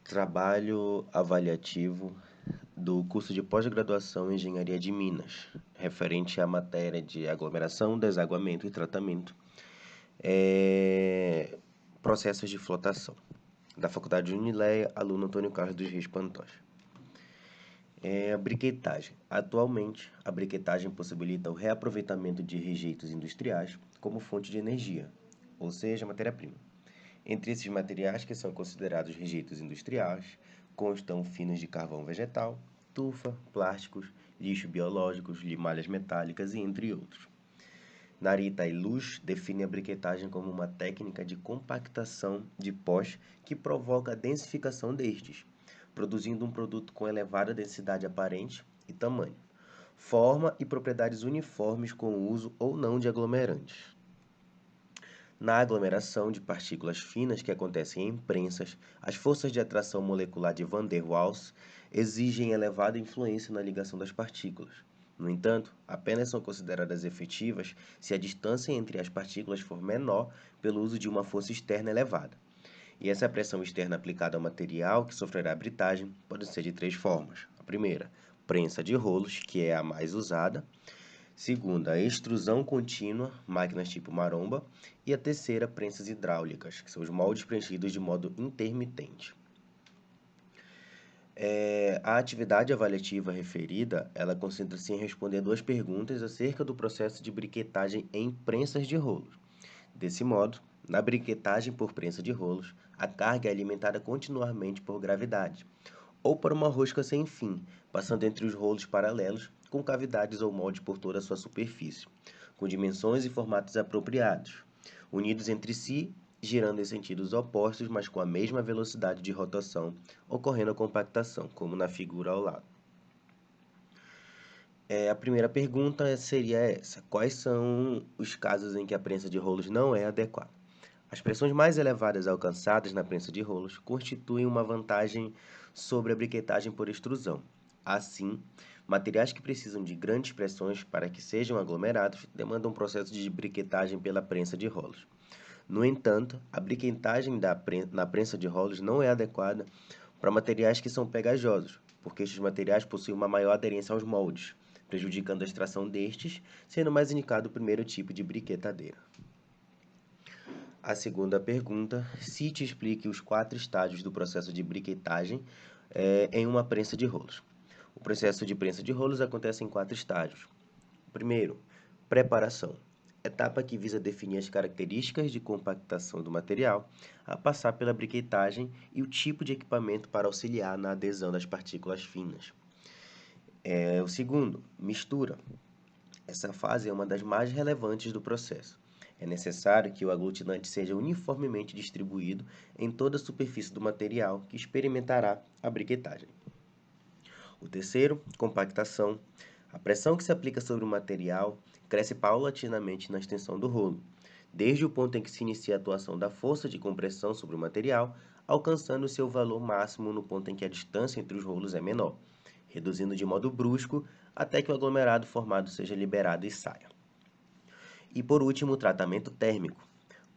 Trabalho avaliativo do curso de pós-graduação em Engenharia de Minas, referente à matéria de aglomeração, desaguamento e tratamento, processos de flotação, da Faculdade de Unileia, aluno Antônio Carlos dos Reis Pantoja. A briquetagem. Atualmente, a briquetagem possibilita o reaproveitamento de rejeitos industriais como fonte de energia, ou seja, matéria-prima. Entre esses materiais que são considerados rejeitos industriais, constam finos de carvão vegetal, tufa, plásticos, lixo biológicos, limalhas metálicas e entre outros. Narita Ilus define a briquetagem como uma técnica de compactação de pós que provoca a densificação destes, produzindo um produto com elevada densidade aparente e tamanho, forma e propriedades uniformes com o uso ou não de aglomerantes. Na aglomeração de partículas finas que acontecem em prensas, as forças de atração molecular de Van der Waals exigem elevada influência na ligação das partículas. No entanto, apenas são consideradas efetivas se a distância entre as partículas for menor pelo uso de uma força externa elevada. E essa pressão externa aplicada ao material que sofrerá a britagem pode ser de três formas. A primeira, prensa de rolos, que é a mais usada. Segunda, extrusão contínua, máquinas tipo maromba. E a terceira, prensas hidráulicas, que são os moldes preenchidos de modo intermitente. A atividade avaliativa referida, ela concentra-se em responder duas perguntas acerca do processo de briquetagem em prensas de rolos. Desse modo, na briquetagem por prensa de rolos, a carga é alimentada continuamente por gravidade, ou por uma rosca sem fim, passando entre os rolos paralelos, com cavidades ou moldes por toda a sua superfície, com dimensões e formatos apropriados, unidos entre si, girando em sentidos opostos, mas com a mesma velocidade de rotação, ocorrendo a compactação, como na figura ao lado. A primeira pergunta seria essa: quais são os casos em que a prensa de rolos não é adequada? As pressões mais elevadas alcançadas na prensa de rolos constituem uma vantagem sobre a briquetagem por extrusão. Assim, materiais que precisam de grandes pressões para que sejam aglomerados demandam um processo de briquetagem pela prensa de rolos. No entanto, a briquetagem na prensa de rolos não é adequada para materiais que são pegajosos, porque estes materiais possuem uma maior aderência aos moldes, prejudicando a extração destes, sendo mais indicado o primeiro tipo de briquetadeira. A segunda pergunta: cite e explique os 4 estágios do processo de briquetagem em uma prensa de rolos. O processo de prensa de rolos acontece em 4 estágios. Primeiro, preparação, etapa que visa definir as características de compactação do material, a passar pela briquetagem e o tipo de equipamento para auxiliar na adesão das partículas finas. O segundo, mistura. Essa fase é uma das mais relevantes do processo. É necessário que o aglutinante seja uniformemente distribuído em toda a superfície do material que experimentará a briquetagem. O terceiro, compactação. A pressão que se aplica sobre o material cresce paulatinamente na extensão do rolo, desde o ponto em que se inicia a atuação da força de compressão sobre o material, alcançando seu valor máximo no ponto em que a distância entre os rolos é menor, reduzindo de modo brusco até que o aglomerado formado seja liberado e saia. E por último, o tratamento térmico.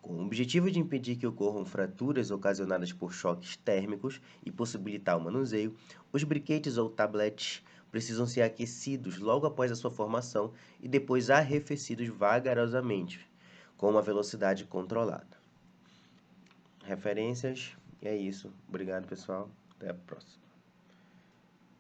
Com o objetivo de impedir que ocorram fraturas ocasionadas por choques térmicos e possibilitar o manuseio, os briquetes ou tabletes precisam ser aquecidos logo após a sua formação e depois arrefecidos vagarosamente, com uma velocidade controlada. Referências, é isso. Obrigado, pessoal. Até a próxima.